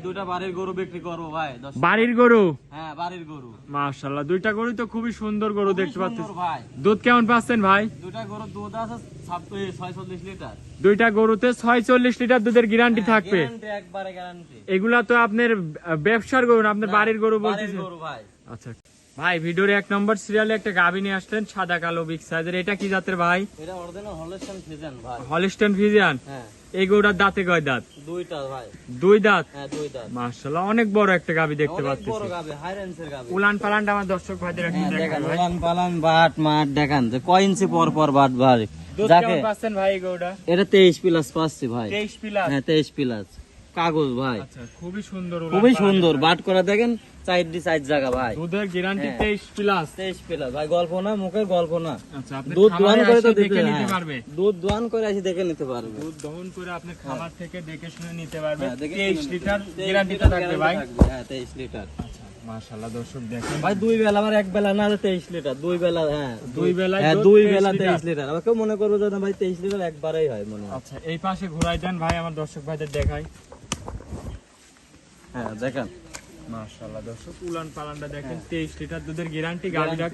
দুইটা বাড়ির গরু বিক্রি করবো ভাই। বাড়ির গরু? হ্যাঁ বাড়ির গরু। মাশাআল্লাহ, দুইটা গরু তো খুবই সুন্দর গরু দেখতে পাচ্ছেন ভাই। দুধ কেমন পাচ্ছেন ভাই? দুইটা গরু দুধ আছে 46 লিটার। দুইটা গরুতে 46 লিটার দুধের গ্যারান্টি থাকবে? একবারে গ্যারান্টি। এগুলা তো আপনার ব্যবসার গরু না, আপনার বাড়ির গরু বলতেছেন? গরু ভাই। আচ্ছা ভাই, ভিডিওর 1 নম্বর সিরিয়ালে একটা গাভী নিয়ে আসলেন সাদা কালো বিগ সাইজের, এটা কি জাতের ভাই? এটা অরিজিনাল হলস্টাইন ফ্রিজিয়ান ভাই। Holstein Friesian? হ্যাঁ। এই গরুটার দাঁতে কয় দাঁত? দুইটা ভাই। দুই দাঁত? হ্যাঁ দুই দাঁত। মাশাআল্লাহ, অনেক বড় একটা গাভী দেখতে পাচ্ছি। বড় গাভী, হাই রেঞ্জের গাভী। উলান পালানটা আমার দর্শক ভাইদের একটু দেখান ভাই। উলান পালান বাট মাঠ দেখান যে কয় ইঞ্চি পর পর বাট ভাই। দুধ কেমন পাচ্ছেন ভাই এই গরুটা? এটা 23 প্লাস পাচ্ছি ভাই। 23 প্লাস? হ্যাঁ 23 প্লাস কাগজ ভাই। আচ্ছা, খুবই সুন্দর। খুবই সুন্দর বাট করা দেখেন, সাইড জায়গা ভাই। দুধের গ্যারান্টি 23 প্লাস? 23 প্লাস ভাই, গল্প না, মুখের গল্প না। আচ্ছা, আপনি দুধ দোয়ান করে তো দেখে নিতে পারবে? দুধ দোয়ান করে এসে দেখে নিতে পারবে। দুধ দহন করে আপনি খামার থেকে দেখে শুনে নিতে পারবে। হ্যাঁ, 23 লিটার গ্যারান্টিটা থাকবে ভাই? হ্যাঁ 23 লিটার। আচ্ছা মাশাআল্লাহ, দর্শক দেখেন ভাই দুই বেলা, আমার এক বেলা না 23 লিটার, দুই বেলা। হ্যাঁ দুই বেলায়? হ্যাঁ দুই বেলা 23 লিটার। আবার কেউ মনে করবে যে না ভাই 23 লিটার একবারেই হয় মনে হয়। আচ্ছা, এই পাশে ঘোরাই দেন ভাই, আমার দর্শক ভাইদের দেখাই। হ্যাঁ দেখেন মাশাআল্লাহ, দর্শক উলান পালানটা দেখেন। 23 লিটার দুধের গ্যারান্টি। গাভীটা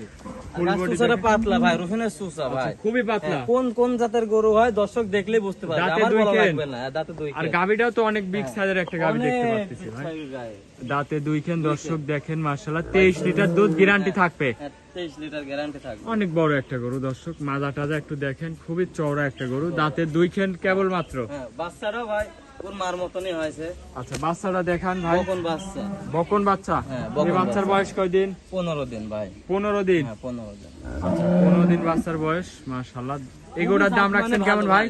ফুল বডি সুসাটা পাতলা ভাই, রসুনের সুসা ভাই, খুবই পাতলা। কোন কোন জাতের গরু হয় দর্শক দেখলেই বুঝতে পারবে, দাঁতে আমার দুই বলা কেন? লাগবে না। দাঁতে দুই আর কেন। গাভীটাও তো অনেক বিগ সাইজের একটা গাভী দেখতে অনেক পাচ্ছি ভাই। বিশাল গায়ে। দাঁতে দুই কেন, দর্শক দেখেন মাশাআল্লাহ। 23 লিটার দুধ গ্যারান্টি থাকবে? হ্যাঁ 23 লিটার গ্যারান্টি থাকবে। অনেক বড় একটা গরু দর্শক, মাজা টাজা একটু দেখেন, খুবই চওড়া একটা গরু। দাঁতে দুই কেন কেবল মাত্র? হ্যাঁ বাচ্চাটাও ভাই কোন মার মতনই হয়েছে। আচ্ছা, বাচ্চাটা দেখান ভাই। বকন বাচ্চা। বকন বাচ্চা? হ্যাঁ, এই বকন বাচ্চার বাচ্চা। বয়স কয়দিন? 15 দিন ভাই। 15 দিন? হ্যাঁ 15 দিন। আচ্ছা, 15 দিন বাচ্চার বয়স। মাশাআল্লাহ, এগুলোর দাম রাখছেন কেমন ভাই?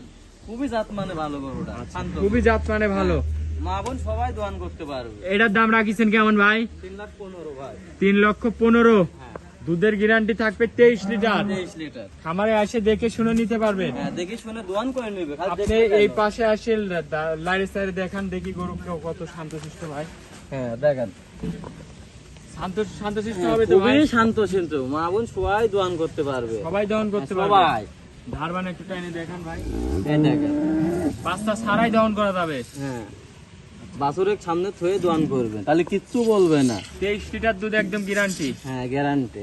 খুবই জাত মানে ভালো গরুটা, শান্ত। খুবই জাত মানে ভালো। মা বোন সবাই দোয়ান করতে পারবে। এটার দাম রাখিছেন কেমন ভাই? 3,15,000 ভাই। 3,15,000? হ্যাঁ দুধের গ্যারান্টি থাকবে 23 লিটার? 23 লিটার। খামারে এসে দেখে শুনে নিতে পারবেন? হ্যাঁ দেখে শুনে দোয়ান করে নেবে। খালি আপনি দেখলে এই কেন? পাশে আসে লাইরে সাইরে দেখান দেখি গরু কত শান্তশিষ্ট ভাই। হ্যাঁ দেখেন শান্তশিষ্ট হবে তো ভাই? খুবই শান্ত শিষ্ট, মা বোন সবাই দোয়ান করতে পারবে। সবাই দহন করতে পারবে? সবাই। ধারবান একটু টাইনে দেখান ভাই। এই দেখেন বাচ্চা ছাড়াই দহন করা যাবে? হ্যাঁ বাছুরের সামনে থয়ে দোয়ান করবেন, তাহলে কিচ্ছু বলবে না। 23 লিটার দুধ একদম গ্যারান্টি? হ্যাঁ গ্যারান্টি।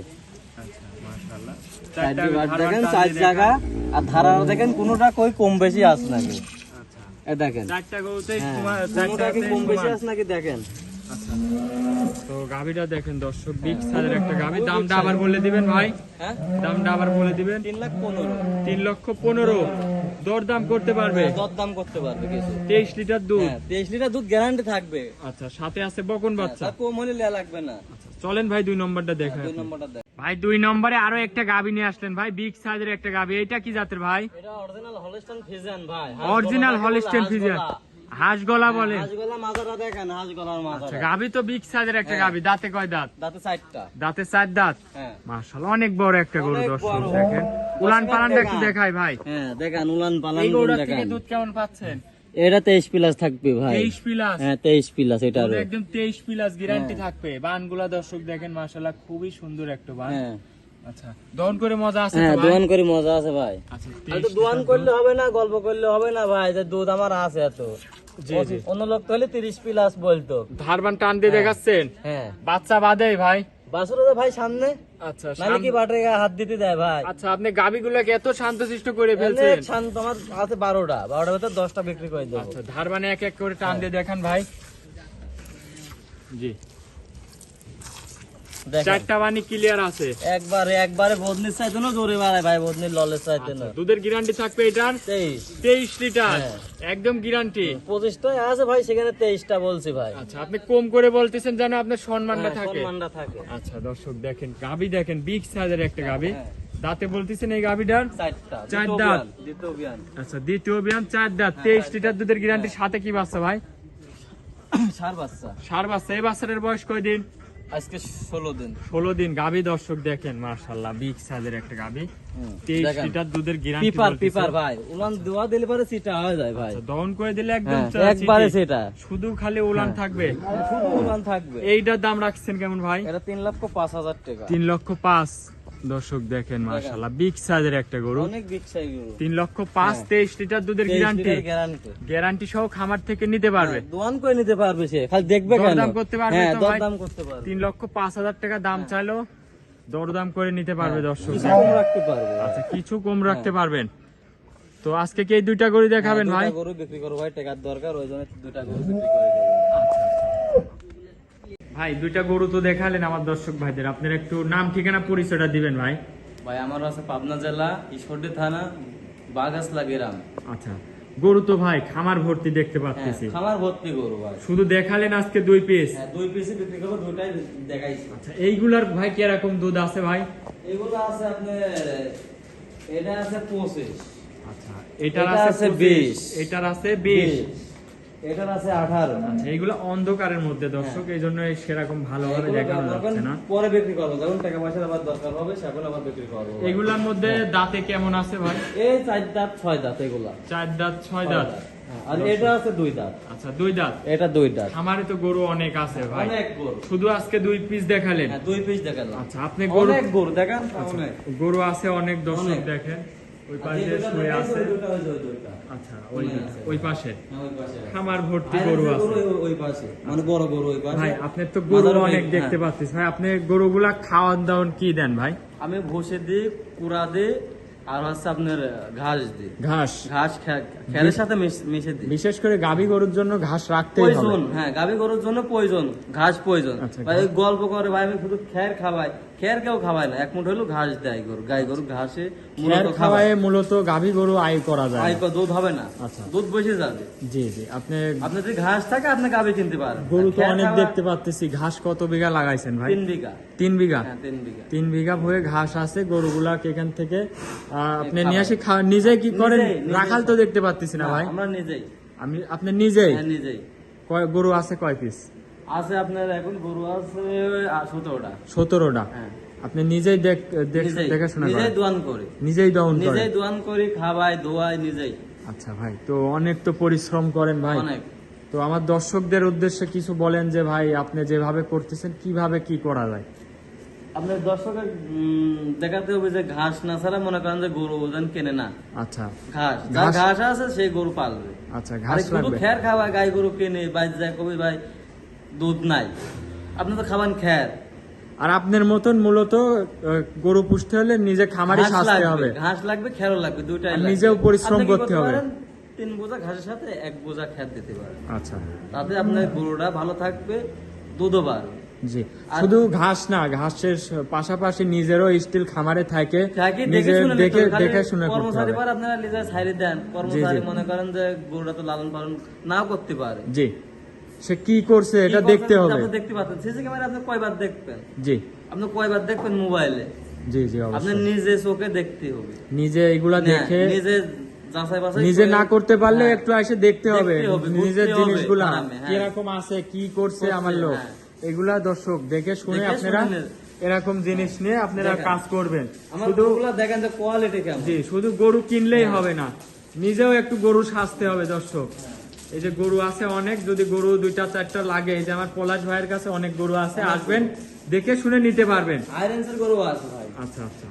আচ্ছা মাশাআল্লাহ। চারটি বাট দেখেন, চার জায়গা, আর ধারা দেখেন কোনোটা কই কম বেশি আস নাকি। আচ্ছা, এই দেখেন চারটা গরুতে হ্যাঁ, কোনোটা কি কম বেশি আস নাকি দেখেন। আচ্ছা, তো গাভীটা দেখেন দর্শক, বিগ সাইজের একটা গাভী। দামটা আবার বলে দিবেন ভাই? হ্যাঁ দামটা আবার বলে দিবেন। 3,15,000। 3,15,000? দরদাম করতে পারবে? দরদাম করতে পারবে কিছু। 23 লিটার দুধ? হ্যাঁ 23 লিটার দুধ গ্যারান্টি থাকবে। আচ্ছা, সাথে আছে বকন বাচ্চা? কম হলে লেয়া লাগবে না। আচ্ছা, চলেন ভাই 2 নম্বরটা দেখেন। 2 নম্বরটা দেখ ভাই 2 নম্বরে আরো একটা গাভী নিয়ে আসলেন ভাই, বিগ সাইজের একটা গাভী। এটা কি জাতের ভাই? এটা অরিজিনাল হলস্টাইন ফ্রিজিয়ান ভাই। Original Holstein Friesian? হাঁস গলা বলে? হাঁস গলা মাজাটা দেখেন, হাঁস গলার মাজাটা। আচ্ছা, গাভী তো বিগ সাইজের একটা গাভী। দাঁতে কয় দাঁত? দাঁতে 4টা। দাঁতে 4 দাঁত? হ্যাঁ মাশাআল্লাহ, অনেক বড় একটা গরু অনেক দর্শক বড়। দেখেন। উলান পালানটা একটু দেখান। দেখাই ভাই। হ্যাঁ দেখেন উলান পালান এই গরুটার দেখেন। থেকে দুধ কেমন পাচ্ছেন? এটা 23 প্লাস থাকবে ভাই। 23 প্লাস? হ্যাঁ 23 প্লাস এটার। একদম 23 প্লাস গ্যারান্টি থাকবে। বানগুলা দর্শক দেখেন মাশাআল্লাহ, খুবই সুন্দর একটা বান। হ্যাঁ আচ্ছা, দহন করে মজা আছে হ্যাঁ তো ভাই? দোয়ান করে মজা আছে ভাই। আচ্ছা, আর তো দোয়ান করলে হবে না, গল্প করলে হবে না ভাই, যে দুধ আমার আছে এত। জি জি। অন্য লোক তো হলে 30 প্লাস বলতো। ধারবান টান দিয়ে দেখাচ্ছেন? হ্যাঁ বাচ্চা বাদে ভাই? বাছুর তো ভাই সামনে, আচ্ছা, নালে কি বাটে গায়ে হাত দিতে দেয় ভাই। আচ্ছা, আপনি গাভীগুলোকে এত শান্তশিষ্ট করে ফেলছেন? অনেক শান্ত, আমার আছে 12টার ভিতর 10টা বিক্রি করে দেবো। আচ্ছা, ধারবানে এক এক করে টান দিয়ে দেখান ভাই। জি, দেখেন 4টা বানি ক্লিয়ার আছে? একবারে বদনির চাইতে না জোরে বাড়ায় ভাই, বদনির ললের চাইতে না। দুধের গ্যারান্টি থাকবে এটার 23 লিটার? হ্যাঁ। একদম গ্যারান্টি? 25টাই আছে ভাই, সেখানে 23টা বলছি ভাই। আচ্ছা, আপনি কম করে বলতেছেন যেন আপনার সম্মানটা হ্যাঁ, থাকে। সম্মানটা থাকে। আচ্ছা, দর্শক দেখেন গাভী দেখেন, বিগ সাইজের একটা গাভী। হ্যাঁ। দাঁতে বলতেছেন এই গাভীটার? 4টা। 4 দাঁত? দ্বিতীয় বিয়ান। আচ্ছা, দ্বিতীয় বিয়ান, 4 দাঁত, 23 লিটার দুধের গ্যারান্টি। সাথে কি বাচ্চা ভাই? ষাঁড় বাচ্চা। ষাঁড় বাচ্চা। এই বাচ্চাটার বয়স কয়দিন? আজকে 16 দিন। 16 দিন। গাভী দর্শক দেখেন মাশাআল্লাহ, বিগ সাইজের একটা গাভী। 23 লিটার দুধের গ্যারান্টি। পিপার ভাই, উলান দেওয়া দিলে পরে সিটা হয়ে যায় ভাই। দহন করে দিলে একদম হ্যাঁ, একবারে সেটা। শুধু খালি উলান থাকবে? শুধু উলান থাকবে। এইটার দাম রাখছেন কেমন ভাই? এটা 3,05,000 টাকা। 3,05,000? দর্শক দেখেন মাশাআল্লাহ বিগ সাইজের একটা গরু, অনেক বিচ্ছাই গরু। 3,05,000 23 লিটার দুধের 23 গ্যারান্টি, লিটার গ্যারান্টি। গ্যারান্টি সহ খামার থেকে নিতে পারবে। দোয়ান করে নিতে পারবে সে, খালি দেখবে কেন। দরদাম করতে পারবে হ্যাঁ, তো ভাই? দরদাম করতে পারবে। 3,05,000 টাকা দাম চাইলো, দরদাম করে নিতে পারবে দর্শক। কিছু কম রাখতে পারবে। আচ্ছা কিছু কম রাখতে পারবেন। তো আজকে কি এই দুইটা গরু দেখাবেন ভাই? দুইটা গরু বিক্রি করব ভাই, টাকার দরকার, ওই জন্য দুইটা গরু বিক্রি করে দেব। ভাই দুইটা গরু তো দেখালেন আমার দর্শক ভাইদের, আপনার একটু নাম ঠিকানা পরিচয়টা দিবেন ভাই। ভাই আমার আছে পাবনা জেলা ঈশ্বরদী থানা বাগাসলা গ্রাম। আচ্ছা গরু তো ভাই খামার ভর্তি দেখতে পাচ্ছি, খামার ভর্তি গরু ভাই। শুধু দেখালেন আজকে 2 পিস। হ্যাঁ, 2 পিসে বিক্রি করব, দুইটাই দেখাইছি। আচ্ছা এইগুলার ভাই কি রকম দুধ আছে ভাই? এগুলো আছে আপনার, এটা আছে 25, আচ্ছা এটার এটা আছে আছে 20, 20, এটার আছে 20। এটার আছে 18। আচ্ছা এইগুলো অন্ধকারের মধ্যে দর্শক, এই জন্য সেরকম ভালোভাবে দেখানো যাচ্ছে না। পরে বিক্রি করবো, যখন টাকা পয়সার আবার দরকার হবে সেখন আবার বিক্রি করবো। এগুলার মধ্যে দাঁতে কেমন আছে ভাই? এই 4 দাঁত 6 দাঁত এগুলা। 4 দাঁত 6 দাঁত। আর এটা আছে 2 দাঁত। আচ্ছা 2 দাঁত। এটা 2 দাঁত। আমারে তো গরু অনেক আছে ভাই, অনেক গরু। শুধু আজকে 2 পিস দেখালেন। হ্যাঁ, 2 পিস দেখালাম। আচ্ছা আপনি গরু, অনেক গরু দেখান, অনেক গরু আছে অনেক দর্শক অনেক। দেখেন। ওই আর পাশে যে দুটো শুয়ে দেখাইছি, আছে। ওই দুটো, ওই দুটো। আচ্ছা আছে। ওই পাশে হ্যাঁ, ওই পাশে আছে। খামার ভর্তি আর গরু এই যে আছে। ওই পাশে, মানে বড় গরু ওই পাশে। ভাই আপনার তো গরু মাথার অনেক ওই- দেখতে হ্যাঁ। পাচ্ছিস ভাই, আপনি গরুগুলা খাওয়ান দাওয়ান কি দেন ভাই? আমি ভুসি দিই, কুড়া দিই, আর হচ্ছে আপনার ঘাস দিই। ঘাস। ঘাস খেরের সাথে মিশে দিই। বিশেষ করে গাভী গরুর জন্য ঘাস রাখতেই হবে। প্রয়োজন, হ্যাঁ, গাভী গরুর জন্য প্রয়োজন, ঘাস প্রয়োজন। আচ্ছা, ভাই ওই গল্প করে ভাই আমি শুধু খের খাওয়াই, খের কেউ খাওয়ায় না, এক মুঠ হলো ঘাস দেয় গরু, গাই গরু ঘাসে খের মূলত খাওয়ায় মূলত গাভী গরু আয় করা যায়। আয় দুধ হবে না, আচ্ছা। দুধ বসে যাবে। জি জি আপনি আপনার যদি ঘাস থাকে আপনি গাভী কিনতে পারেন। গরু তো খের অনেক খাওয়া- দেখতে পাচ্ছি, ঘাস কত বিঘা লাগাইছেন ভাই? 3 বিঘা। 3 বিঘা। হ্যাঁ, 3 বিঘা। 3 বিঘা ভয়ে ঘাস আছে, গরুগুলা এখান থেকে আপনি খাবার। নিয়ে আসি নিজে কি করেন? নিজেই। রাখাল তো দেখতে পাচ্ছি না ভাই। আমরা নিজেই। আপনি নিজেই? হ্যাঁ, নিজেই। গরু আছে কয় পিস? আছে আপনার এখন গরু আছে 17টা। 17টা। হ্যাঁ, আপনি নিজেই নিজেই। দেখাশোনা নিজেই করেন? দোয়ান করি, নিজেই দহন করেন? নিজেই দোয়ান করি, খাওয়াই দোয়াই নিজেই। আচ্ছা ভাই, তো অনেক তো পরিশ্রম করেন ভাই। অনেক। তো আমার দর্শকদের উদ্দেশ্যে কিছু বলেন যে ভাই আপনি যেভাবে করতেছেন কিভাবে কি করা যায়? আপনার দর্শকের দেখাতে হবে যে ঘাস না ছাড়া মনে করেন যে গরু ওজন কেনে না। আচ্ছা ঘাস, যার ঘাস- ঘাস আছে সেই গরু পালবে। আচ্ছা আর ঘাস শুধু লাগবে। খের খাওয়া গাই গরু কেনে বাইরে যায় কবি ভাই দুধ নাই, আপনি তো খাবেন খের। আর আপনার মতন মূলত গরু পুষতে হলে নিজে খামারি ঘাস সাজতে লাগবে, হবে, ঘাস লাগবে, খেরও লাগবে, দুইটাই আর লাগবে। নিজেও পরিশ্রম আপনি কি করতে হবে। পারেন? 3 বোঝা ঘাসের সাথে 1 বোঝা খের দিতে পারেন, আচ্ছা তাতে আপনার গরুটা ভালো থাকবে, দুধও বাড়বে। জি, আর- শুধু ঘাস না, ঘাসের পাশাপাশি নিজেরও স্টিল খামারে থাকে, থাকি দেখে নিজের শুনে নিতে হবে। খালি দেখে শুনে করতে কর্মচারী হবে। পার আপনারা নিজের সাইডে দেন, কর্মচারী মনে করেন যে গরুটা তো লালন পালন নাও করতে পারে। জি, সে কি করছে এটা কি দেখতে করবেন হবে। আপনি দেখতে পাচ্ছেন, সিসি ক্যামেরা আপনি কয়বার দেখবেন? জি আপনি কয়বার দেখবেন মোবাইলে? জি জি আপনি অবশ্যই নিজে চোখে দেখতে হবে, নিজে এগুলা না, দেখে নিজে যাচাই বাছাই নিজে করে- না করতে পারলে হ্যাঁ, একটু এসে দেখতে হবে দেখতে হবে, বুঝতে নিজের হবে, জিনিসগুলা আরামে, হ্যাঁ। কিরকম আছে, কি করছে করছে, আমার লোক, হ্যাঁ। এগুলা দর্শক দেখে শুনে দেখে আপনারা শুনে এরকম জিনিস নিয়ে আপনারা দেখেন। কাজ করবেন। আমার শুধু গরুগুলা দেখেন যে কোয়ালিটি কেমন। জি, শুধু গরু কিনলেই হবে না, নিজেও একটু গরু সাজতে হবে দর্শক। এই যে গরু আছে অনেক, যদি গরু 2-4টা লাগে, এই যে আমার পলাশ ভাইয়ের কাছে অনেক গরু আছে, আসবেন দেখে শুনে নিতে পারবেন। আয়রনসের গরু আছে ভাই। আচ্ছা আচ্ছা